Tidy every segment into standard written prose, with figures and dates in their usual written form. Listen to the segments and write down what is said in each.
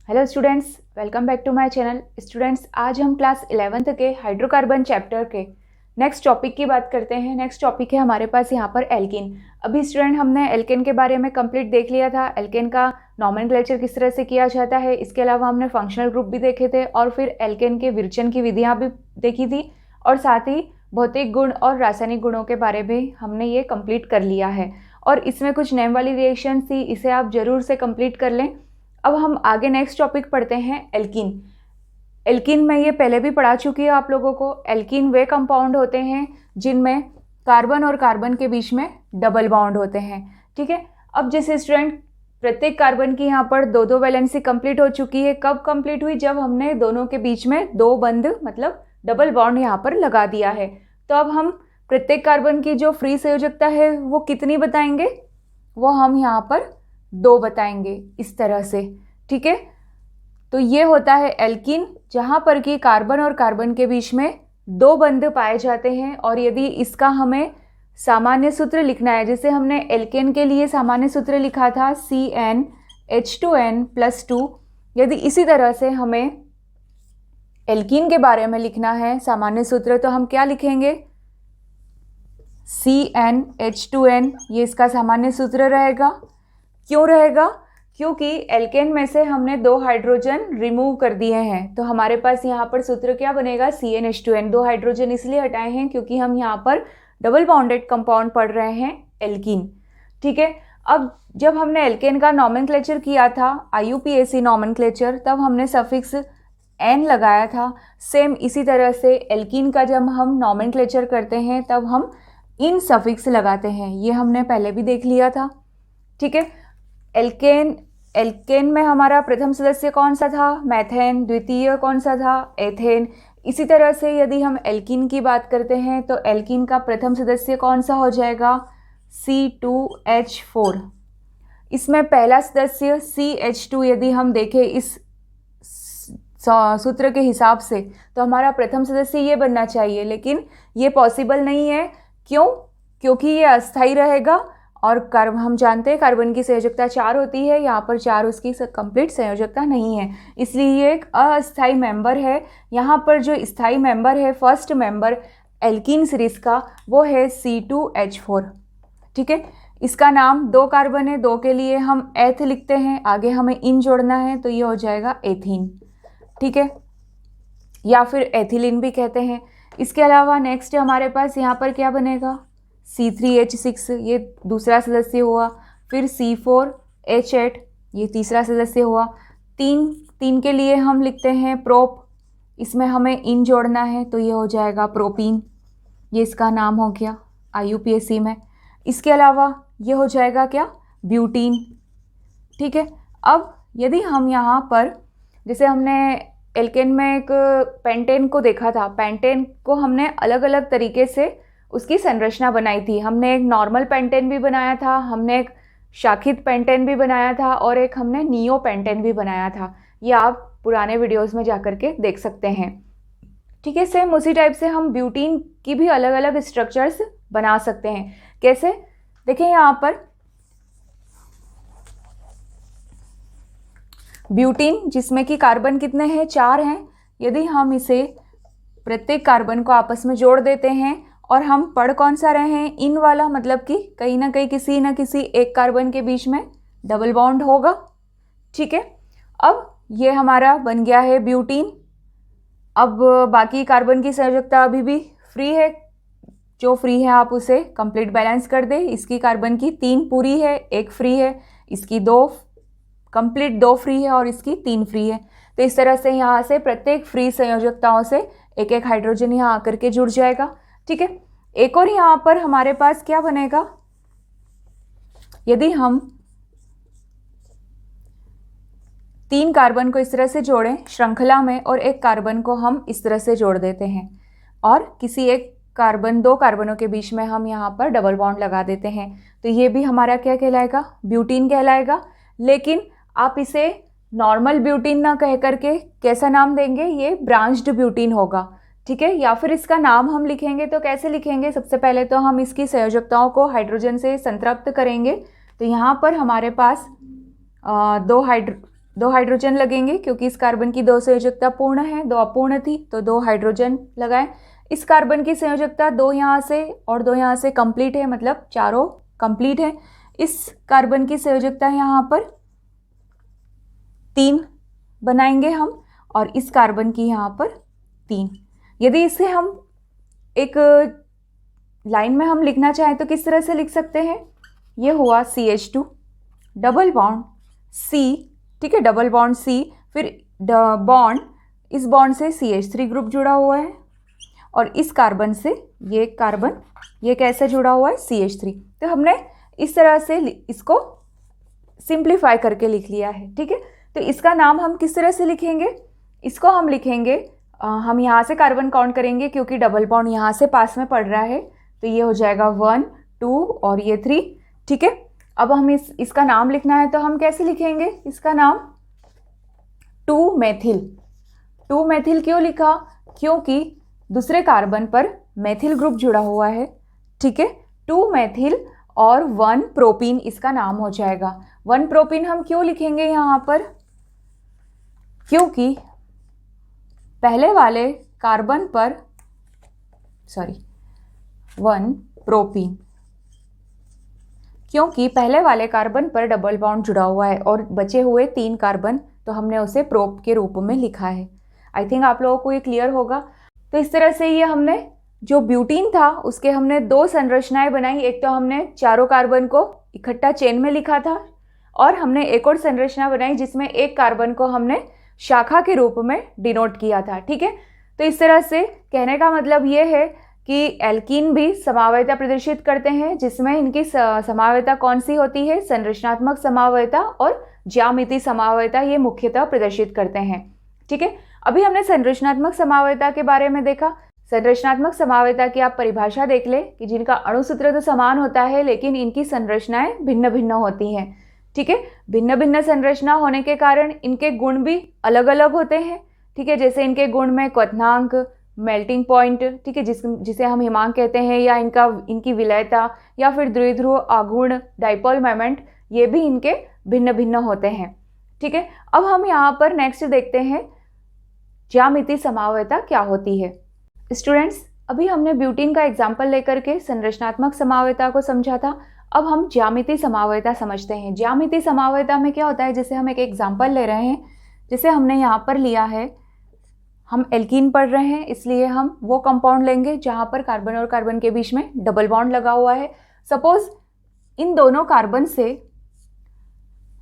Hello students, welcome back to my channel. Students, आज हम class 11th के hydrocarbon chapter के नेक्स्ट टॉपिक की बात करते हैं। नेक्स्ट टॉपिक है हमारे पास यहाँ पर एल्केन। अभी स्टूडेंट हमने एल्केन के बारे में कंप्लीट देख लिया था, एल्केन का नॉमेनक्लेचर किस तरह से किया जाता है। इसके अलावा हमने फंक्शनल ग्रुप भी देखे थे और फिर एल्केन के विरचन की विधियाँ भी देखी थी और साथ ही भौतिक गुण और रासायनिक गुणों के बारे में हमने ये कंप्लीट कर लिया है। और इसमें कुछ नेम वाली रिएक्शन थी, इसे आप ज़रूर से कंप्लीट कर लें। अब हम आगे नेक्स्ट टॉपिक पढ़ते हैं एल्कीन। एल्कीन में ये पहले भी पढ़ा चुकी है आप लोगों को। एल्कीन वे कंपाउंड होते हैं जिनमें कार्बन और कार्बन के बीच में डबल बॉन्ड होते हैं। ठीक है, अब जैसे स्टूडेंट प्रत्येक कार्बन की यहाँ पर दो दो वैलेंसी कंप्लीट हो चुकी है। कब कंप्लीट हुई? जब हमने दोनों के बीच में दो बंद मतलब डबल बॉन्ड यहाँ पर लगा दिया है। तो अब हम प्रत्येक कार्बन की जो फ्री संयोजकता है वो कितनी बताएंगे? वो हम यहाँ पर 2 बताएंगे इस तरह से। ठीक है, तो ये होता है एल्कीन, जहाँ पर कि कार्बन और कार्बन के बीच में 2 बंध पाए जाते हैं। और यदि इसका हमें सामान्य सूत्र लिखना है, जैसे हमने एल्केन के लिए सामान्य सूत्र लिखा था CnH2n+2, यदि इसी तरह से हमें एल्कीन के बारे में लिखना है सामान्य सूत्र, तो हम क्या लिखेंगे? CnH2n, ये इसका सामान्य सूत्र रहेगा। क्यों रहेगा? क्योंकि एल्केन में से हमने 2 हाइड्रोजन रिमूव कर दिए हैं, तो हमारे पास यहाँ पर सूत्र क्या बनेगा? CnH2n। 2 हाइड्रोजन इसलिए हटाए हैं क्योंकि हम यहाँ पर डबल बॉन्डेड कंपाउंड पढ़ रहे हैं एल्कीन। ठीक है, अब जब हमने एल्केन का नॉमेनक्लेचर किया था, IUPAC नॉमेनक्लेचर, तब हमने सफिक्स n लगाया था। सेम इसी तरह से एल्कीन का जब हम नॉमेनक्लेचर करते हैं तब हम इन सफिक्स लगाते हैं। ये हमने पहले भी देख लिया था। ठीक है, एल्केन में हमारा प्रथम सदस्य कौन सा था? मैथेन। द्वितीय कौन सा था? एथेन। इसी तरह से यदि हम एल्कीन की बात करते हैं तो एल्कीन का प्रथम सदस्य कौन सा हो जाएगा? C2H4। इसमें पहला सदस्य CH2 यदि हम देखें इस सूत्र के हिसाब से, तो हमारा प्रथम सदस्य ये बनना चाहिए, लेकिन ये पॉसिबल नहीं है। क्यों? क्योंकि ये अस्थायी रहेगा और हम जानते हैं कार्बन की संयोजकता 4 होती है, यहाँ पर 4 उसकी कंप्लीट संयोजकता नहीं है, इसलिए ये एक अस्थायी मेंबर है। यहाँ पर जो स्थायी मेंबर है, फर्स्ट मेंबर एल्कीन सीरीज का, वो है C2H4। ठीक है, इसका नाम 2 कार्बन है, 2 के लिए हम एथ लिखते हैं, आगे हमें इन जोड़ना है तो ये हो जाएगा एथीन। ठीक है, या फिर एथिलीन भी कहते हैं। इसके अलावा नेक्स्ट हमारे पास यहाँ पर क्या बनेगा? C3H6, ये दूसरा सदस्य हुआ। फिर C4H8, ये तीसरा सदस्य हुआ। 3 के लिए हम लिखते हैं प्रोप, इसमें हमें इन जोड़ना है तो ये हो जाएगा प्रोपीन, ये इसका नाम हो गया IUPAC में। इसके अलावा ये हो जाएगा क्या? ब्यूटीन। ठीक है, अब यदि हम यहाँ पर जैसे हमने एल्केन में एक पेंटेन को देखा था, पेंटेन को हमने अलग अलग तरीके से उसकी संरचना बनाई थी। हमने एक नॉर्मल पेंटेन भी बनाया था, हमने एक शाखित पेंटेन भी बनाया था और एक हमने नियो पेंटेन भी बनाया था। ये आप पुराने वीडियोस में जाकर के देख सकते हैं। ठीक है, सेम उसी टाइप से हम ब्यूटीन की भी अलग अलग स्ट्रक्चर्स बना सकते हैं। कैसे? देखें यहाँ पर ब्यूटीन, जिसमें कि कार्बन कितने हैं? 4 हैं। यदि हम इसे प्रत्येक कार्बन को आपस में जोड़ देते हैं और हम पढ़ कौन सा रहे हैं? इन वाला, मतलब कि कहीं ना कहीं किसी न किसी एक कार्बन के बीच में डबल बॉन्ड होगा। ठीक है, अब ये हमारा बन गया है ब्यूटीन। अब बाकी कार्बन की संयोजकता अभी भी फ्री है, जो फ्री है आप उसे कंप्लीट बैलेंस कर दें। इसकी कार्बन की 3 पूरी है, 1 फ्री है, इसकी 2 कंप्लीट 2 फ्री है और इसकी 3 फ्री है। तो इस तरह से यहाँ से प्रत्येक फ्री संयोजकताओं से एक एक हाइड्रोजन यहाँ आकर के जुड़ जाएगा। ठीक है, एक और यहाँ पर हमारे पास क्या बनेगा? यदि हम 3 कार्बन को इस तरह से जोड़ें श्रृंखला में और एक कार्बन को हम इस तरह से जोड़ देते हैं और किसी एक कार्बन 2 कार्बनों के बीच में हम यहाँ पर डबल बॉन्ड लगा देते हैं, तो ये भी हमारा क्या कहलाएगा? ब्यूटीन कहलाएगा। लेकिन आप इसे नॉर्मल ब्यूटीन ना कह करके कैसा नाम देंगे? ये ब्रांच्ड ब्यूटीन होगा। ठीक है, या फिर इसका नाम हम लिखेंगे तो कैसे लिखेंगे? सबसे पहले तो हम इसकी संयोजकताओं को हाइड्रोजन से संतृप्त करेंगे। तो यहाँ पर हमारे पास 2 2 हाइड्रोजन लगेंगे क्योंकि इस कार्बन की 2 संयोजकता पूर्ण है, 2 अपूर्ण थी, तो 2 हाइड्रोजन लगाएं। इस कार्बन की संयोजकता 2 यहाँ से और 2 यहाँ से कंप्लीट है, मतलब चारों कंप्लीट है। इस कार्बन की संयोजकता यहाँ पर 3 बनाएंगे हम, और इस कार्बन की यहाँ पर 3। यदि इसे हम एक लाइन में हम लिखना चाहें तो किस तरह से लिख सकते हैं? ये हुआ CH2 डबल बॉन्ड C, ठीक है, डबल बॉन्ड C, फिर बॉन्ड, इस बॉन्ड से CH3 ग्रुप जुड़ा हुआ है, और इस कार्बन से ये कार्बन, ये कैसे जुड़ा हुआ है? CH3। तो हमने इस तरह से इसको सिंप्लीफाई करके लिख लिया है, ठीक है। तो इसका नाम हम किस तरह से लिखेंगे? इसको हम लिखेंगे, हम यहाँ से कार्बन काउंट करेंगे क्योंकि डबल बॉन्ड यहाँ से पास में पड़ रहा है, तो ये हो जाएगा 1 2 और ये 3, ठीक है। अब हम इसका नाम लिखना है तो हम कैसे लिखेंगे इसका नाम? 2 मेथिल। 2 मेथिल क्यों लिखा? क्योंकि दूसरे कार्बन पर मेथिल ग्रुप जुड़ा हुआ है, ठीक है। 2 मेथिल और 1 प्रोपीन इसका नाम हो जाएगा। 1 प्रोपीन हम क्यों लिखेंगे यहाँ पर? क्योंकि पहले वाले कार्बन पर 1 प्रोपीन, क्योंकि पहले वाले कार्बन पर डबल बॉन्ड जुड़ा हुआ है और बचे हुए 3 कार्बन तो हमने उसे प्रोप के रूप में लिखा है। आई थिंक आप लोगों को ये क्लियर होगा। तो इस तरह से ये हमने जो ब्यूटीन था उसके हमने 2 संरचनाएं बनाई। एक तो हमने चारों कार्बन को इकट्ठा चेन में लिखा था, और हमने एक और संरचना बनाई जिसमें एक कार्बन को हमने शाखा के रूप में डिनोट किया था, ठीक है। तो इस तरह से कहने का मतलब ये है कि एल्कीन भी समावयता प्रदर्शित करते हैं, जिसमें इनकी समावयता कौन सी होती है? संरचनात्मक समावयता और ज्यामितीय समावयता, ये मुख्यतः प्रदर्शित करते हैं, ठीक है। अभी हमने संरचनात्मक समावयता के बारे में देखा। संरचनात्मक समावयता की आप परिभाषा देख ले कि जिनका अणुसूत्र तो समान होता है लेकिन इनकी संरचनाएं भिन्न भिन्न होती हैं, ठीक है। भिन्न भिन्न संरचना होने के कारण इनके गुण भी अलग अलग होते हैं, ठीक है। जैसे इनके गुण में क्वथनांक, मेल्टिंग पॉइंट, ठीक है, जिसे हम हिमांक कहते हैं, या इनकी विलयता, या फिर द्विध्रुव आघूर्ण, डाइपोल मोमेंट, ये भी इनके भिन्न भिन्न होते हैं, ठीक है। अब हम यहाँ पर नेक्स्ट देखते हैं ज्यामितीय समावयता क्या होती है। स्टूडेंट्स, अभी हमने ब्यूटीन का एग्जाम्पल लेकर के संरचनात्मक समावयता को समझा था। अब हम ज्यामितीय समावयता समझते हैं। ज्यामितीय समावयता में क्या होता है? जैसे हम एक एग्जाम्पल ले रहे हैं, जैसे हमने यहाँ पर लिया है, हम एल्कीन पढ़ रहे हैं, इसलिए हम वो कंपाउंड लेंगे जहाँ पर कार्बन और कार्बन के बीच में डबल बॉन्ड लगा हुआ है। सपोज इन दोनों कार्बन से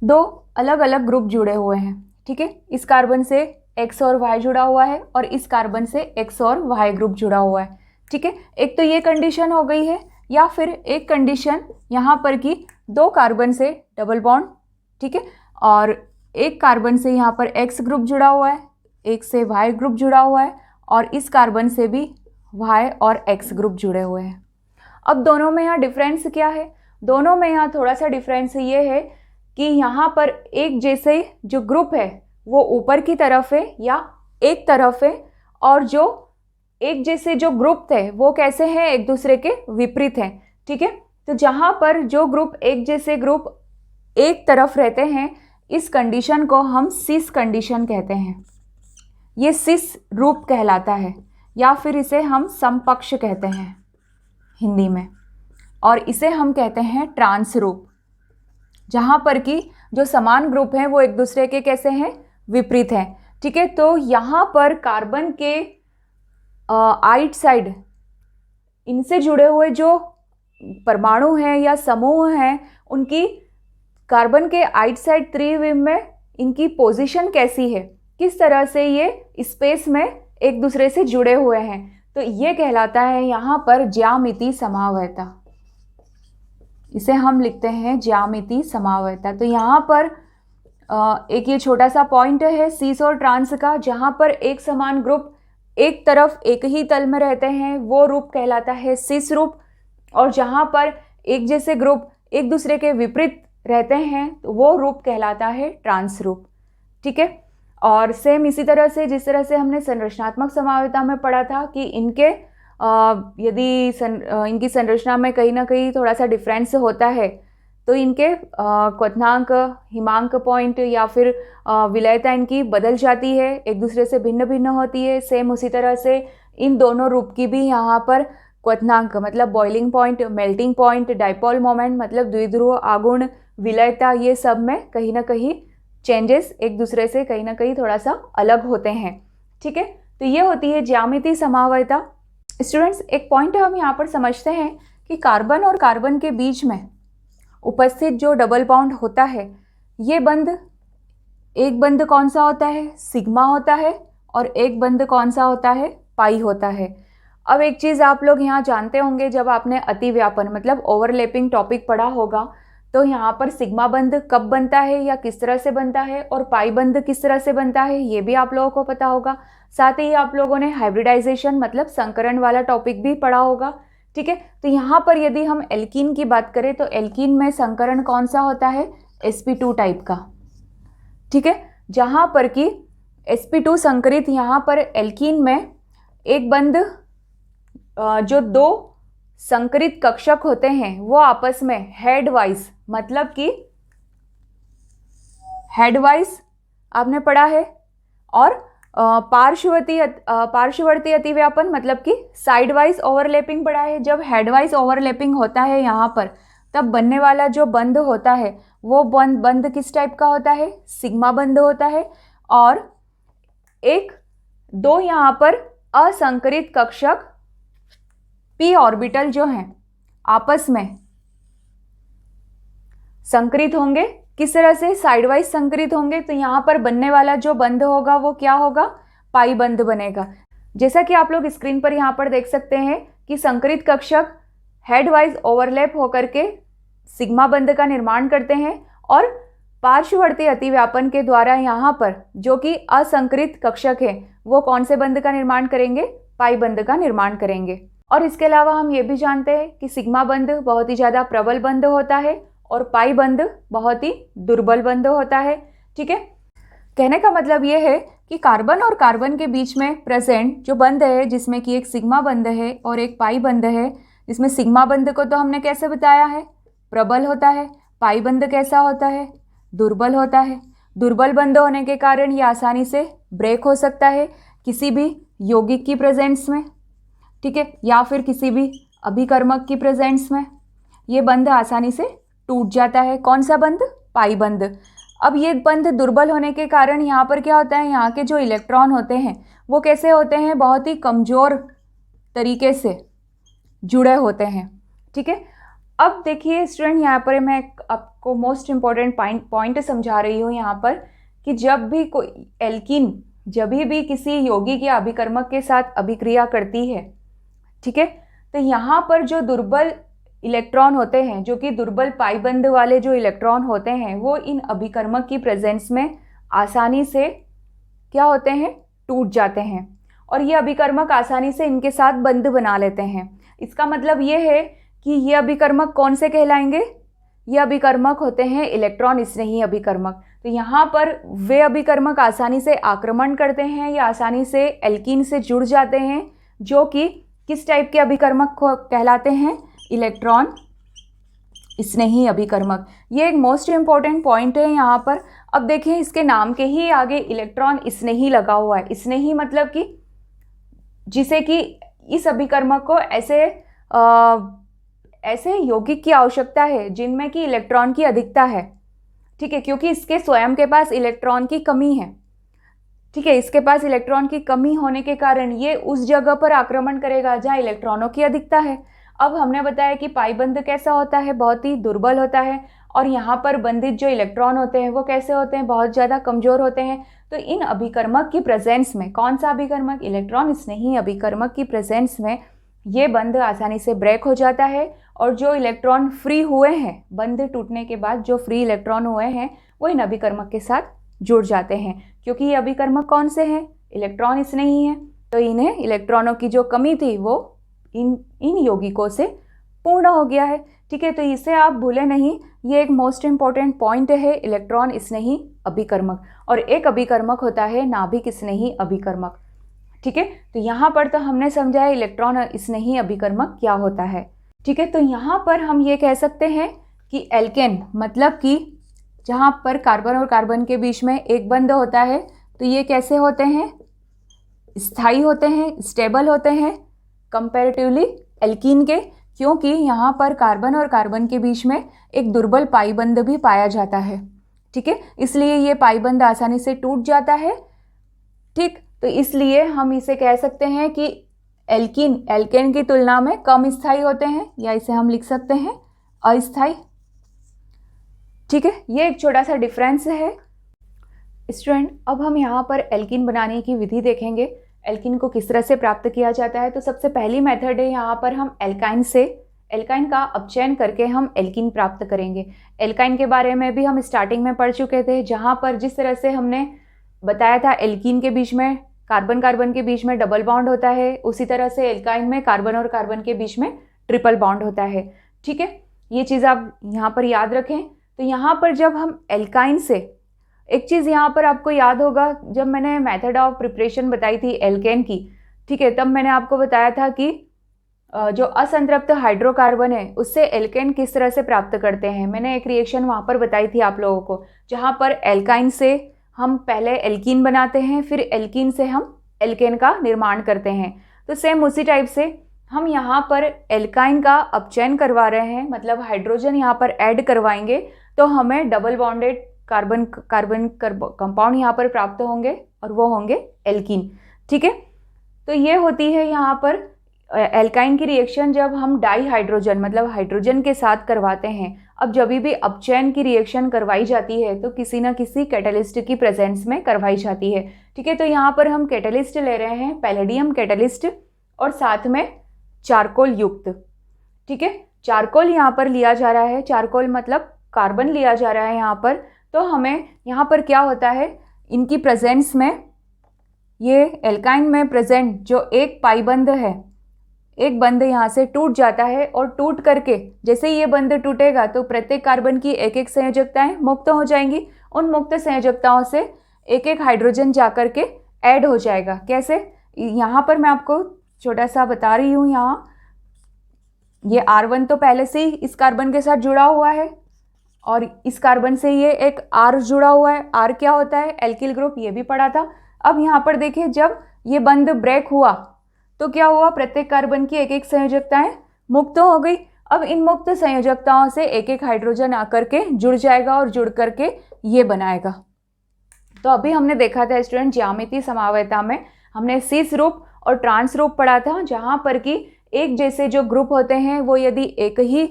2 अलग अलग ग्रुप जुड़े हुए हैं, ठीक है। इस कार्बन से X और Y जुड़ा हुआ है और इस कार्बन से X और Y ग्रुप जुड़ा हुआ है, ठीक है। एक तो ये कंडीशन हो गई है, या फिर एक कंडीशन यहाँ पर कि 2 कार्बन से डबल बॉन्ड, ठीक है, और एक कार्बन से यहाँ पर X ग्रुप जुड़ा हुआ है, एक से Y ग्रुप जुड़ा हुआ है, और इस कार्बन से भी Y और X ग्रुप जुड़े हुए हैं। अब दोनों में यहाँ डिफरेंस क्या है? दोनों में यहाँ थोड़ा सा डिफरेंस ये है कि यहाँ पर एक जैसे जो ग्रुप है वो ऊपर की तरफ है या एक तरफ है, और जो एक जैसे जो ग्रुप थे वो कैसे हैं? एक दूसरे के विपरीत हैं, ठीक है। तो जहाँ पर जो ग्रुप एक जैसे ग्रुप एक तरफ रहते हैं, इस कंडीशन को हम सिस कंडीशन कहते हैं। ये सिस रूप कहलाता है, या फिर इसे हम समपक्ष कहते हैं हिंदी में, और इसे हम कहते हैं ट्रांस रूप, जहाँ पर कि जो समान ग्रुप हैं वो एक दूसरे के कैसे हैं? विपरीत हैं, ठीक है। तो यहाँ पर कार्बन के आइट साइड इनसे जुड़े हुए जो परमाणु हैं या समूह हैं, उनकी कार्बन के आइट साइड त्रिविम में इनकी पोजीशन कैसी है, किस तरह से ये स्पेस में एक दूसरे से जुड़े हुए हैं, तो ये कहलाता है यहाँ पर ज्यामितीय समावयता। इसे हम लिखते हैं ज्यामितीय समावयता। तो यहाँ पर एक ये छोटा सा पॉइंट है सिस और ट्रांस का, जहाँ पर एक समान ग्रुप एक तरफ एक ही तल में रहते हैं वो रूप कहलाता है सिस रूप, और जहाँ पर एक जैसे ग्रुप एक दूसरे के विपरीत रहते हैं तो वो रूप कहलाता है ट्रांस रूप, ठीक है। और सेम इसी तरह से जिस तरह से हमने संरचनात्मक समावयता में पढ़ा था कि इनके यदि इनकी संरचना में कहीं ना कहीं थोड़ा सा डिफरेंस होता है, तो इनके क्वथनांक, हिमांक पॉइंट या फिर विलयता इनकी बदल जाती है, एक दूसरे से भिन्न भिन्न होती है। सेम उसी तरह से इन दोनों रूप की भी यहाँ पर क्वथनांक मतलब boiling point, melting point, dipole moment मतलब द्विध्रुव आघूर्ण, विलयता, ये सब में कहीं ना कहीं चेंजेस एक दूसरे से कहीं ना कहीं थोड़ा सा अलग होते हैं। ठीक है, तो ये होती है ज्यामितीय समवायता। स्टूडेंट्स, एक पॉइंट हम यहाँ पर समझते हैं कि कार्बन और कार्बन के बीच में उपस्थित जो डबल बॉन्ड होता है, ये बंध, एक बंध कौन सा होता है, सिग्मा होता है, और एक बंध कौन सा होता है, पाई होता है। अब एक चीज़ आप लोग यहाँ जानते होंगे, जब आपने अतिव्यापन मतलब ओवरलैपिंग टॉपिक पढ़ा होगा, तो यहाँ पर सिग्मा बंध कब बनता है या किस तरह से बनता है, और पाई बंध किस तरह से बनता है, ये भी आप लोगों को पता होगा। साथ ही आप लोगों ने हाइब्रिडाइजेशन मतलब संकरण वाला टॉपिक भी पढ़ा होगा। ठीक है, तो यहाँ पर यदि हम एल्कीन की बात करें तो एल्कीन में संकरण कौन सा होता है, sp2 टाइप का। ठीक है, जहाँ पर कि sp2 संकरित, यहाँ पर एल्कीन में एक बंध जो दो संकरित कक्षक होते हैं वो आपस में हेड वाइज मतलब कि हेड वाइज आपने पढ़ा है, और पार्श्ववर्ती अतिव्यापन मतलब कि साइड वाइज ओवरलैपिंग पढ़ा है। जब हेड वाइज ओवरलैपिंग होता है यहाँ पर, तब बनने वाला जो बंध होता है वो बंध किस टाइप का होता है, सिग्मा बंध होता है। और एक दो यहाँ पर असंकरित कक्षक p ऑर्बिटल जो हैं आपस में संकरित होंगे, किस तरह से, साइड वाइज संकरित होंगे। तो यहाँ पर बनने वाला जो बंध होगा वो क्या होगा, पाई बंध बनेगा। जैसा कि आप लोग स्क्रीन पर यहाँ पर देख सकते हैं कि संकरित कक्षक हेड वाइज ओवरलैप होकर के सिग्मा बंध का निर्माण करते हैं, और पार्श्ववर्ती अतिव्यापन के द्वारा यहाँ पर जो कि असंकरित कक्षक है वो कौन से बंध का निर्माण करेंगे, पाई बंध का निर्माण करेंगे। और इसके अलावा हम ये भी जानते हैं कि सिग्मा बंध बहुत ही ज़्यादा प्रबल बंध होता है और पाई बंध बहुत ही दुर्बल बंध होता है। ठीक है, कहने का मतलब ये है कि कार्बन और कार्बन के बीच में प्रेजेंट जो बंध है, जिसमें कि एक सिग्मा बंध है और एक पाई बंध है, जिसमें सिग्मा बंध को तो हमने कैसे बताया है, प्रबल होता है। पाई बंध कैसा होता है, दुर्बल होता है। दुर्बल बंध होने के कारण ये आसानी से ब्रेक हो सकता है किसी भी यौगिक की प्रेजेंस में। ठीक है, या फिर किसी भी अभिकर्मक की प्रेजेंस में ये बंध आसानी से टूट जाता है। कौन सा बंध, पाई बंध। अब ये बंध दुर्बल होने के कारण यहाँ पर क्या होता है, यहाँ के जो इलेक्ट्रॉन होते हैं वो कैसे होते हैं, बहुत ही कमज़ोर तरीके से जुड़े होते हैं। ठीक है, अब देखिए स्टूडेंट, यहाँ पर मैं आपको मोस्ट इम्पॉर्टेंट पॉइंट समझा रही हूँ यहाँ पर, कि जब भी कोई एल्कीन जब भी किसी यौगिक या अभिकर्मक के साथ अभिक्रिया करती है, ठीक है, तो यहाँ पर जो दुर्बल इलेक्ट्रॉन होते हैं, जो कि दुर्बल पाई बंध वाले जो इलेक्ट्रॉन होते हैं, वो इन अभिकर्मक की प्रेजेंस में आसानी से क्या होते हैं, टूट जाते हैं, और ये अभिकर्मक आसानी से इनके साथ बंध बना लेते हैं। इसका मतलब ये है कि ये अभिकर्मक कौन से कहलाएंगे, ये अभिकर्मक होते हैं इलेक्ट्रॉन स्नेही अभिकर्मक। तो यहाँ पर वे अभिकर्मक आसानी से आक्रमण करते हैं या आसानी से एल्कीन से जुड़ जाते हैं, जो कि किस टाइप के अभिकर्मक को कहलाते हैं, इलेक्ट्रॉन स्नेही अभिकर्मक। ये एक मोस्ट इम्पॉर्टेंट पॉइंट है यहाँ पर। अब देखिए, इसके नाम के ही आगे इलेक्ट्रॉन स्नेही लगा हुआ है। स्नेही मतलब कि जिसे कि इस अभिकर्मक को ऐसे यौगिक की आवश्यकता है जिनमें कि इलेक्ट्रॉन की अधिकता है। ठीक है, क्योंकि इसके स्वयं के पास इलेक्ट्रॉन की कमी है। ठीक है, इसके पास इलेक्ट्रॉन की कमी होने के कारण ये उस जगह पर आक्रमण करेगा जहाँ इलेक्ट्रॉनों की अधिकता है। अब हमने बताया कि पाई बंध कैसा होता है, बहुत ही दुर्बल होता है, और यहाँ पर बंधित जो इलेक्ट्रॉन होते हैं वो कैसे होते हैं, बहुत ज़्यादा कमज़ोर होते हैं। तो इन अभिकर्मक की प्रेजेंस में, कौन सा अभिकर्मक, इलेक्ट्रॉन स्नेही अभिकर्मक की प्रेजेंस में ये बंध आसानी से ब्रेक हो जाता है, और जो इलेक्ट्रॉन फ्री हुए हैं, बंध टूटने के बाद जो फ्री इलेक्ट्रॉन हुए हैं वो इन अभिकर्मक के साथ जुड़ जाते हैं। क्योंकि ये अभिकर्मक कौन से हैं, इलेक्ट्रॉन स्नेही हैं, तो इन्हें इलेक्ट्रॉनों की जो कमी थी वो इन यौगिकों से पूर्ण हो गया है। ठीक है, तो इसे आप भूले नहीं, ये एक मोस्ट इम्पॉर्टेंट पॉइंट है, इलेक्ट्रॉन स्नेही अभिकर्मक। और एक अभिकर्मक होता है नाभिक स्नेही अभिकर्मक। ठीक है, तो यहाँ पर तो हमने समझा है इलेक्ट्रॉन स्नेही अभिकर्मक क्या होता है। ठीक है, तो यहाँ पर हम ये कह सकते हैं कि एल्केन मतलब कि जहाँ पर कार्बन और कार्बन के बीच में एक बंध होता है, तो ये कैसे होते हैं, स्थायी होते हैं, स्टेबल होते हैं कंपैरेटिवली एल्कीन के, क्योंकि यहाँ पर कार्बन और कार्बन के बीच में एक दुर्बल पाई बंध भी पाया जाता है। ठीक है, इसलिए ये पाई बंध आसानी से टूट जाता है। ठीक, तो इसलिए हम इसे कह सकते हैं कि एल्कीन एल्केन की तुलना में कम स्थायी होते हैं, या इसे हम लिख सकते हैं अस्थायी। ठीक है, ये एक छोटा सा डिफरेंस है स्टूडेंट। अब हम यहाँ पर एल्कीन बनाने की विधि देखेंगे, एल्कीन को किस तरह से प्राप्त किया जाता है। तो सबसे पहली मेथड है, यहाँ पर हम एल्काइन का अपचयन करके हम एल्कीन प्राप्त करेंगे। एल्काइन के बारे में भी हम स्टार्टिंग में पढ़ चुके थे, जहाँ पर जिस तरह से हमने बताया था एल्कीन के बीच में कार्बन कार्बन के बीच में डबल बॉन्ड होता है, उसी तरह से एल्काइन में कार्बन और कार्बन के बीच में ट्रिपल बॉन्ड होता है। ठीक है, ये चीज़ आप यहाँ पर याद रखें। तो यहाँ पर जब हम एल्काइन से, एक चीज़ यहाँ पर आपको याद होगा, जब मैंने मेथड ऑफ प्रिपरेशन बताई थी एल्केन की, ठीक है, तब मैंने आपको बताया था कि जो असंतृप्त हाइड्रोकार्बन है उससे एल्केन किस तरह से प्राप्त करते हैं। मैंने एक रिएक्शन वहाँ पर बताई थी आप लोगों को, जहाँ पर एल्काइन से हम पहले एल्कीन बनाते हैं, फिर एल्कीन से हम एल्केन का निर्माण करते हैं। तो सेम उसी टाइप से हम यहाँ पर एल्काइन का अपचयन करवा रहे हैं, मतलब हाइड्रोजन यहाँ पर ऐड करवाएंगे, तो हमें double bonded carbon carbon compound यहाँ पर प्राप्त होंगे और वो होंगे एल्कीन। ठीक है, तो ये होती है यहाँ पर एल्काइन की रिएक्शन जब हम डाई हाइड्रोजन मतलब हाइड्रोजन के साथ करवाते हैं। अब जब भी अपचयन की रिएक्शन करवाई जाती है तो किसी ना किसी कैटलिस्ट की प्रेजेंस में करवाई जाती है। ठीक है, तो यहाँ पर हम कैटलिस्ट ले रहे हैं, पैलेडियम कैटलिस्ट, और साथ में चारकोल युक्त। ठीक है, चारकोल यहाँ पर लिया जा रहा है, चारकोल मतलब कार्बन लिया जा रहा है यहाँ पर। तो हमें यहाँ पर क्या होता है, इनकी प्रेजेंस में ये एल्काइन में प्रेजेंट जो एक पाई बंध है, एक बंध यहाँ से टूट जाता है, और टूट करके जैसे ही ये बंध टूटेगा तो प्रत्येक कार्बन की एक एक संयोजकताएं मुक्त हो जाएंगी। उन मुक्त संयोजकताओं से एक एक हाइड्रोजन जाकर के ऐड हो जाएगा। कैसे, यहाँ पर मैं आपको छोटा सा बता रही हूँ। यहाँ ये R1 तो पहले से ही इस कार्बन के साथ जुड़ा हुआ है, और इस कार्बन से ये एक R जुड़ा हुआ है। R क्या होता है, एल्किल ग्रुप, ये भी पढ़ा था। अब यहाँ पर देखिए, जब ये बंध ब्रेक हुआ तो क्या हुआ, प्रत्येक कार्बन की एक एक संयोजकताएं मुक्त हो गई। अब इन मुक्त संयोजकताओं से एक एक हाइड्रोजन आकर के जुड़ जाएगा और जुड़ करके ये बनाएगा। तो अभी हमने देखा था स्टूडेंट, ज्यामितीय समवायता में हमने सिस रूप और ट्रांस रूप पढ़ा था, जहाँ पर कि एक जैसे जो ग्रुप होते हैं वो यदि एक ही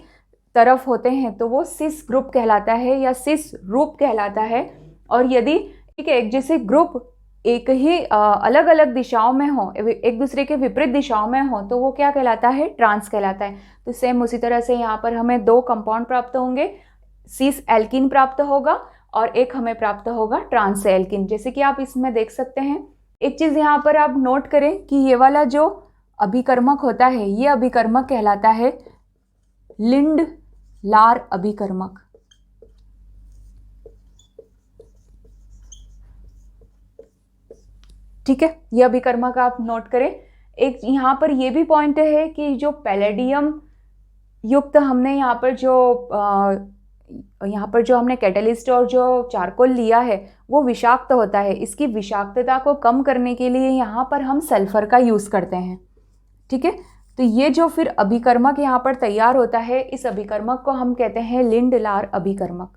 तरफ होते हैं तो वो सिस ग्रुप कहलाता है या सिस रूप कहलाता है, और यदि एक जैसे ग्रुप एक ही अलग अलग दिशाओं में हो, एक दूसरे के विपरीत दिशाओं में हो, तो वो क्या कहलाता है, ट्रांस कहलाता है। तो सेम उसी तरह से यहाँ पर हमें दो कंपाउंड प्राप्त होंगे, सिस एल्कीन प्राप्त होगा और एक हमें प्राप्त होगा ट्रांस एल्कीन। जैसे कि आप इसमें देख सकते हैं, एक चीज़ यहाँ पर आप नोट करें कि ये वाला जो अभिकर्मक होता है, ये अभिकर्मक कहलाता है लिंड लार अभिकर्मक। ठीक है, ये अभिकर्मक आप नोट करें। एक यहाँ पर ये भी पॉइंट है कि जो पैलेडियम युक्त हमने यहाँ पर जो हमने कैटलिस्ट और जो चारकोल लिया है वो विषाक्त होता है। इसकी विषाक्तता को कम करने के लिए यहाँ पर हम सल्फर का यूज़ करते हैं। ठीक है, तो ये जो फिर अभिकर्मक यहाँ पर तैयार होता है, इस अभिकर्मक को हम कहते हैं लिंड लार अभिकर्मक।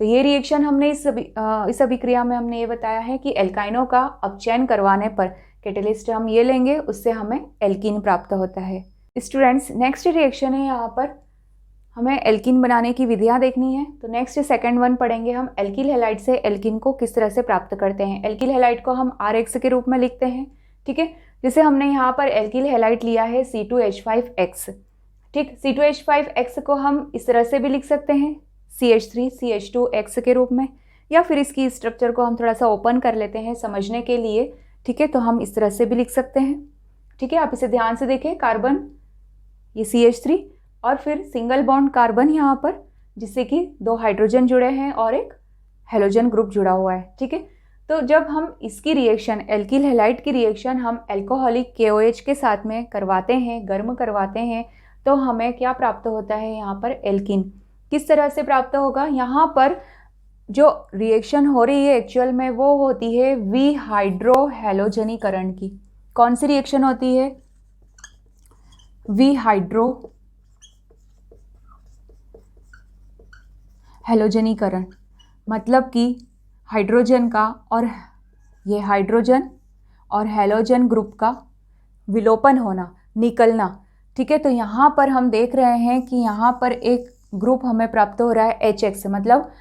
तो ये रिएक्शन हमने इस अभिक्रिया में हमने ये बताया है कि एल्काइनों का अपचयन करवाने पर कैटलिस्ट हम ये लेंगे, उससे हमें एल्कीन प्राप्त होता है। स्टूडेंट्स, नेक्स्ट रिएक्शन है, यहाँ पर हमें एल्कीन बनाने की विधियाँ देखनी है। तो नेक्स्ट सेकंड वन पढ़ेंगे हम, एल्किल हैलाइड से एल्कीन को किस तरह से प्राप्त करते हैं। एल्किल हैलाइड को हम RX के रूप में लिखते हैं। ठीक है, जैसे हमने यहाँ पर एल्किल हैलाइड लिया है C2H5X। ठीक, C2H5X को हम इस तरह से भी लिख सकते हैं CH3CH2X के रूप में, या फिर इसकी स्ट्रक्चर को हम थोड़ा सा ओपन कर लेते हैं समझने के लिए। ठीक है, तो हम इस तरह से भी लिख सकते हैं। ठीक है, आप इसे ध्यान से देखें, कार्बन ये CH3 और फिर सिंगल बॉन्ड कार्बन यहाँ पर, जिससे कि दो हाइड्रोजन जुड़े हैं और एक हेलोजन ग्रुप जुड़ा हुआ है। ठीक है, तो जब हम इसकी रिएक्शन एल्किल हैलाइड की रिएक्शन हम एल्कोहलिक KOH के साथ में करवाते हैं, गर्म करवाते हैं, तो हमें क्या प्राप्त होता है यहाँ पर, एल्कीन। किस तरह से प्राप्त होगा? यहाँ पर जो रिएक्शन हो रही है एक्चुअल में वो होती है विहाइड्रोहैलोजनीकरण की। कौन सी रिएक्शन होती है? विहाइड्रोहैलोजनीकरण। मतलब कि हाइड्रोजन का और ये हाइड्रोजन और हैलोजन ग्रुप का विलोपन होना, निकलना। ठीक है, तो यहाँ पर हम देख रहे हैं कि यहाँ पर एक ग्रुप हमें प्राप्त हो रहा है HX, मतलब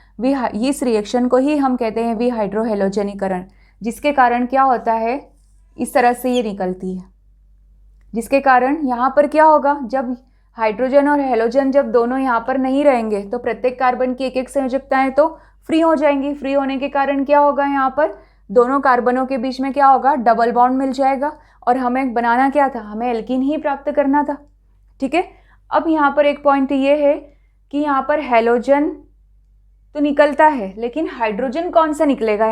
इस रिएक्शन को ही हम कहते हैं विहाइड्रोहैलोजनीकरण, जिसके कारण क्या होता है, इस तरह से ये निकलती है, जिसके कारण यहाँ पर क्या होगा, जब हाइड्रोजन और हैलोजन जब दोनों यहाँ पर नहीं रहेंगे तो प्रत्येक कार्बन की एक एक संयोजकताएं तो फ्री हो जाएंगी। फ्री होने के कारण क्या होगा, यहाँ पर दोनों कार्बनों के बीच में क्या होगा, डबल बॉन्ड मिल जाएगा। और हमें बनाना क्या था, हमें एल्कीन ही प्राप्त करना था। ठीक है, अब यहाँ पर एक पॉइंट ये है कि यहाँ पर हैलोजन तो निकलता है, लेकिन हाइड्रोजन कौन सा निकलेगा?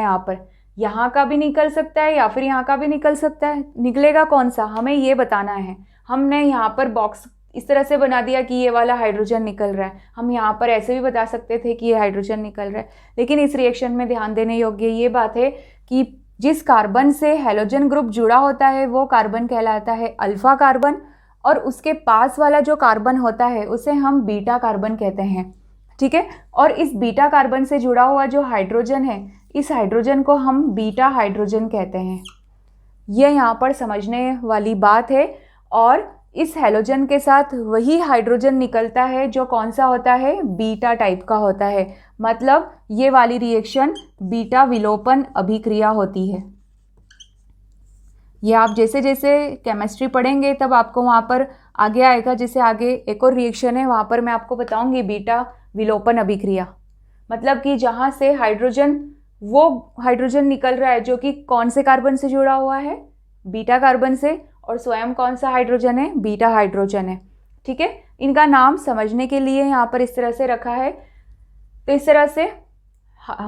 यहाँ का भी निकल सकता है या फिर यहाँ का भी निकल सकता है। निकलेगा कौन सा, हमें ये बताना है। हमने यहाँ पर बॉक्स इस तरह से बना दिया कि ये वाला हाइड्रोजन निकल रहा है। हम यहाँ पर ऐसे भी बता सकते थे कि ये हाइड्रोजन निकल रहा है, लेकिन इस रिएक्शन में ध्यान देने योग्य ये बात है कि जिस कार्बन से हैलोजन ग्रुप जुड़ा होता है वो कार्बन कहलाता है अल्फा कार्बन, और उसके पास वाला जो कार्बन होता है उसे हम बीटा कार्बन कहते हैं। ठीक है, और इस बीटा कार्बन से जुड़ा हुआ जो हाइड्रोजन है, इस हाइड्रोजन को हम बीटा हाइड्रोजन कहते हैं। ये यहाँ पर समझने वाली बात है। और इस हैलोजन के साथ वही हाइड्रोजन निकलता है जो कौन सा होता है, बीटा टाइप का होता है। मतलब ये वाली रिएक्शन बीटा विलोपन अभिक्रिया होती है। ये आप जैसे जैसे केमिस्ट्री पढ़ेंगे तब आपको वहाँ पर आगे आएगा। जैसे आगे एक और रिएक्शन है, वहाँ पर मैं आपको बताऊंगी बीटा विलोपन अभिक्रिया। मतलब कि जहाँ से हाइड्रोजन, वो हाइड्रोजन निकल रहा है जो कि कौन से कार्बन से जुड़ा हुआ है, बीटा कार्बन से, और स्वयं कौन सा हाइड्रोजन है, बीटा हाइड्रोजन है। ठीक है, इनका नाम समझने के लिए यहाँ पर इस तरह से रखा है। तो इस तरह से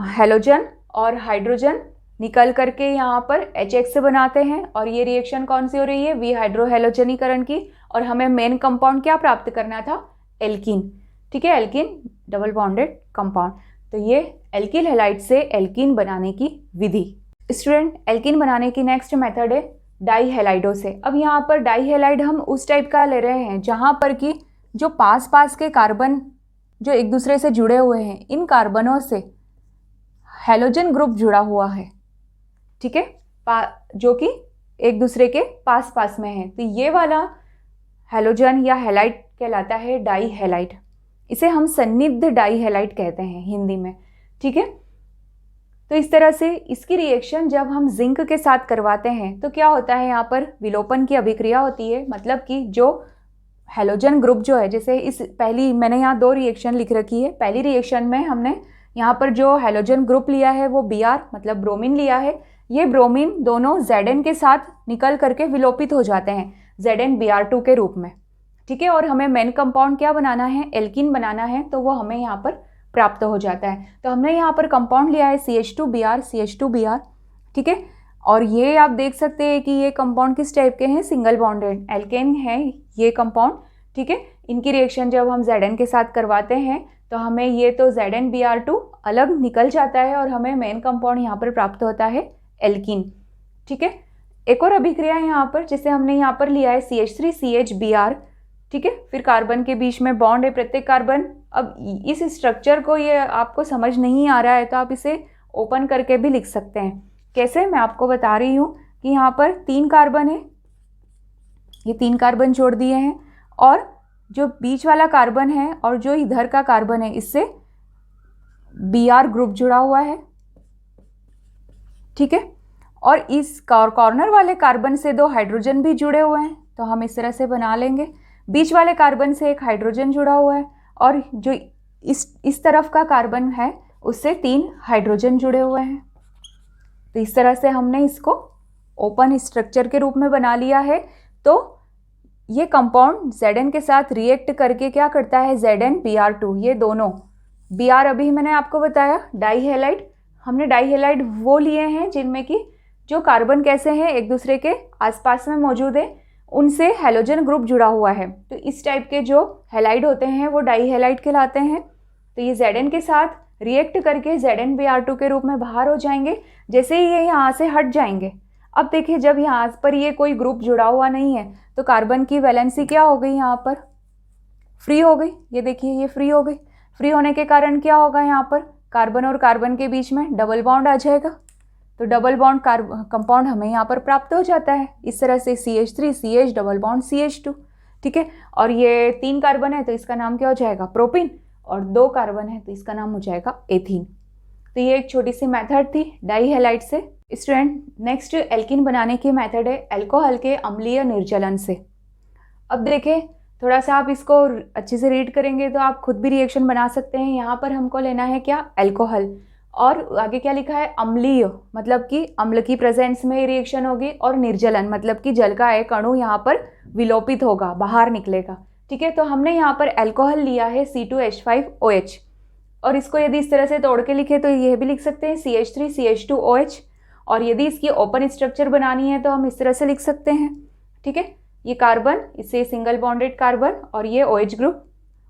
हैलोजन और हाइड्रोजन निकल करके यहाँ पर HX बनाते हैं, और ये रिएक्शन कौन सी हो रही है, विहाइड्रोहैलोजनीकरण की। और हमें मेन कंपाउंड क्या प्राप्त करना था, एल्कीन। ठीक है, एल्कीन डबल बॉन्डेड कंपाउंड। तो ये एल्किल हैलाइड से एल्कीन बनाने की विधि। स्टूडेंट, एल्कीन बनाने की नेक्स्ट मेथड है डाई हैलाइडों से। अब यहाँ पर डाई हैलाइड हम उस टाइप का ले रहे हैं जहाँ पर कि जो पास पास के कार्बन जो एक दूसरे से जुड़े हुए हैं, इन कार्बनों से हैलोजन ग्रुप जुड़ा हुआ है। ठीक है, जो कि एक दूसरे के पास पास में है। तो ये वाला हैलोजन या हैलाइड कहलाता है डाई हैलाइड। इसे हम सन्निग्ध डाई हैलाइड कहते हैं हिंदी में। ठीक है, तो इस तरह से इसकी रिएक्शन जब हम जिंक के साथ करवाते हैं तो क्या होता है, यहाँ पर विलोपन की अभिक्रिया होती है। मतलब कि जो हैलोजन ग्रुप जो है, जैसे इस पहली मैंने यहाँ 2 रिएक्शन लिख रखी है। पहली रिएक्शन में हमने यहाँ पर जो हैलोजन ग्रुप लिया है वो Br मतलब ब्रोमीन लिया है। ये ब्रोमीन दोनों Zn के साथ निकल करके विलोपित हो जाते हैं ZnBr2 के रूप में। ठीक है, और हमें मेन कंपाउंड क्या बनाना है, एल्कीन बनाना है, तो वो हमें यहाँ पर प्राप्त हो जाता है। तो हमने यहाँ पर कंपाउंड लिया है CH2Br। ठीक है, और ये आप देख सकते हैं कि ये कंपाउंड किस टाइप के हैं, सिंगल बॉन्डेड एल्केन है ये कंपाउंड। ठीक है, इनकी रिएक्शन जब हम Zn के साथ करवाते हैं तो हमें ये तो ZnBr2 अलग निकल जाता है और हमें मेन कंपाउंड यहाँ पर प्राप्त होता है एल्कीन। ठीक है, एक और अभिक्रिया है यहाँ पर, जिसे हमने यहाँ पर लिया है CH3CHBr। ठीक है, फिर कार्बन के बीच में बॉन्ड है प्रत्येक कार्बन। अब इस स्ट्रक्चर को ये आपको समझ नहीं आ रहा है तो आप इसे ओपन करके भी लिख सकते हैं। कैसे, मैं आपको बता रही हूँ कि यहाँ पर 3 कार्बन है, ये 3 कार्बन जोड़ दिए हैं, और जो बीच वाला कार्बन है और जो इधर का कार्बन है इससे Br ग्रुप जुड़ा हुआ है। ठीक है, और इस कॉर्नर वाले कार्बन से 2 हाइड्रोजन भी जुड़े हुए हैं, तो हम इस तरह से बना लेंगे। बीच वाले कार्बन से 1 हाइड्रोजन जुड़ा हुआ है, और जो इस तरफ का कार्बन है उससे 3 हाइड्रोजन जुड़े हुए हैं। तो इस तरह से हमने इसको ओपन स्ट्रक्चर के रूप में बना लिया है। तो ये कंपाउंड Zn के साथ रिएक्ट करके क्या करता है, ZnBr2। ये दोनों Br अभी मैंने आपको बताया डाई हैलाइड। हमने डाई हैलाइड वो लिए हैं जिनमें कि जो कार्बन कैसे हैं, एक दूसरे के आसपास में मौजूद है, उनसे हैलोजन ग्रुप जुड़ा हुआ है। तो इस टाइप के जो हैलाइड होते हैं वो डाई हैलाइड कहलाते हैं। तो ये Zn के साथ रिएक्ट करके ZnBr2 के रूप में बाहर हो जाएंगे जैसे ही ये यहाँ से हट जाएंगे। अब देखिए जब यहाँ पर ये कोई ग्रुप जुड़ा हुआ नहीं है तो कार्बन की वैलेंसी क्या हो गई, यहाँ पर फ्री हो गई। ये देखिए ये फ्री हो गई। फ्री होने के कारण क्या होगा, यहाँ पर कार्बन और कार्बन के बीच में डबल बॉन्ड आ जाएगा। तो डबल बॉन्ड कंपाउंड हमें यहाँ पर प्राप्त हो जाता है इस तरह से CH3 CH double bond CH2, ठीक है। और ये 3 कार्बन है तो इसका नाम क्या हो जाएगा, प्रोपिन, और 2 कार्बन है तो इसका नाम हो जाएगा एथीन। तो ये एक छोटी सी मेथड थी डाई हैलाइड से। स्टूडेंट नेक्स्ट एल्किन बनाने की मेथड है अल्कोहल के अम्लीय निर्जलन से। अब देखें थोड़ा सा आप इसको अच्छे से रीड करेंगे तो आप खुद भी रिएक्शन बना सकते हैं। यहाँ पर हमको लेना है क्या, अल्कोहल, और आगे क्या लिखा है, अम्लीय, मतलब कि अम्ल की प्रेजेंस में रिएक्शन होगी, और निर्जलन मतलब कि जल का एक अणु यहाँ पर विलोपित होगा, बाहर निकलेगा, ठीक है। तो हमने यहाँ पर अल्कोहल लिया है C2H5OH, और इसको यदि इस तरह से तोड़ के लिखे तो ये भी लिख सकते हैं CH3 CH2OH, और यदि इसकी ओपन स्ट्रक्चर बनानी है तो हम इस तरह से लिख सकते हैं, ठीक है। ये कार्बन, इससे सिंगल बॉन्डेड कार्बन, और ये OH ग्रुप,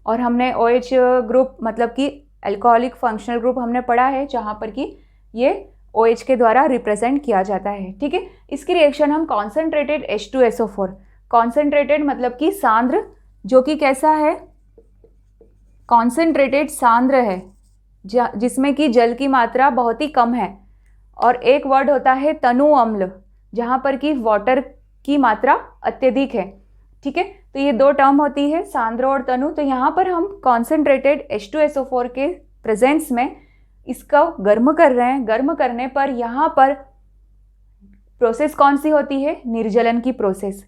और हमने OH ग्रुप मतलब कि अल्कोहलिक फंक्शनल ग्रुप हमने पढ़ा है जहाँ पर कि ये OH के द्वारा रिप्रेजेंट किया जाता है, ठीक है। इसकी रिएक्शन हम कॉन्सेंट्रेटेड H2SO4, कॉन्सेंट्रेटेड मतलब कि सांद्र, जो कि कैसा है, कॉन्सेंट्रेटेड सांद्र है जिसमें कि जल की मात्रा बहुत ही कम है, और एक वर्ड होता है तनु अम्ल जहाँ पर कि वाटर की मात्रा अत्यधिक है, ठीक है। तो ये 2 टर्म होती है, सांद्र और तनु। तो यहाँ पर हम कॉन्सेंट्रेटेड H2SO4 के प्रेजेंस में इसको गर्म कर रहे हैं। गर्म करने पर यहाँ पर प्रोसेस कौन सी होती है, निर्जलन की प्रोसेस।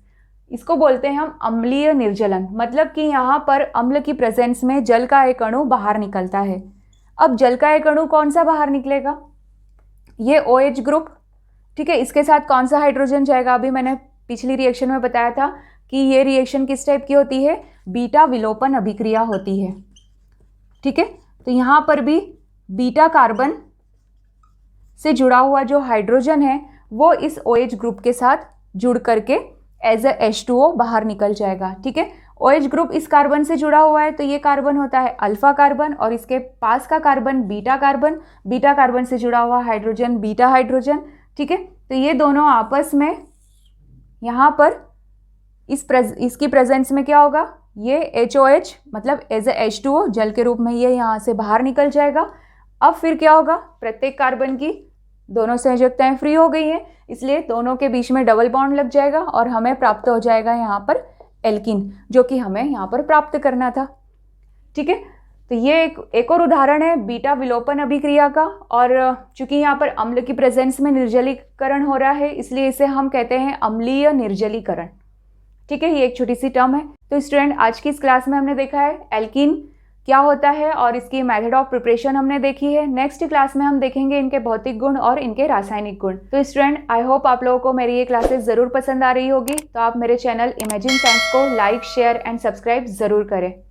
इसको बोलते हैं हम अम्लीय निर्जलन, मतलब कि यहाँ पर अम्ल की प्रेजेंस में जल का एक अणु बाहर निकलता है। अब जल का एक अणु कौन सा बाहर निकलेगा, ये OH ग्रुप, ठीक है। इसके साथ कौन सा हाइड्रोजन जाएगा, अभी मैंने पिछली रिएक्शन में बताया था कि ये रिएक्शन किस टाइप की होती है, बीटा विलोपन अभिक्रिया होती है, ठीक है। तो यहाँ पर भी बीटा कार्बन से जुड़ा हुआ जो हाइड्रोजन है वो इस OH ग्रुप के साथ जुड़ करके एज अ H2O बाहर निकल जाएगा, ठीक है। OH ग्रुप इस कार्बन से जुड़ा हुआ है तो ये कार्बन होता है अल्फा कार्बन, और इसके पास का carbon beta carbon, beta carbon से जुड़ा हुआ हाइड्रोजन बीटा हाइड्रोजन, ठीक है। तो ये दोनों आपस में यहाँ पर इसकी प्रेजेंस में क्या होगा, ये HOH मतलब एज अ H2O जल के रूप में ये यहाँ से बाहर निकल जाएगा। अब फिर क्या होगा, प्रत्येक कार्बन की दोनों संयोजकताएं फ्री हो गई हैं, इसलिए दोनों के बीच में डबल बॉन्ड लग जाएगा और हमें प्राप्त हो जाएगा यहाँ पर एल्किन, जो कि हमें यहाँ पर प्राप्त करना था, ठीक है। तो ये एक और उदाहरण है बीटा विलोपन अभिक्रिया का, और चूंकि यहाँ पर अम्ल की प्रेजेंस में निर्जलीकरण हो रहा है इसलिए इसे हम कहते हैं अम्लीय निर्जलीकरण, ठीक है। ये एक छोटी सी टर्म है। तो स्टूडेंट आज की इस क्लास में हमने देखा है एल्कीन क्या होता है और इसकी मेथड ऑफ प्रिपरेशन हमने देखी है। नेक्स्ट क्लास में हम देखेंगे इनके भौतिक गुण और इनके रासायनिक गुण। तो स्टूडेंट आई होप आप लोगों को मेरी ये क्लासेस ज़रूर पसंद आ रही होगी, तो आप मेरे चैनल इमेजिन साइंस को लाइक शेयर एंड सब्सक्राइब ज़रूर करें।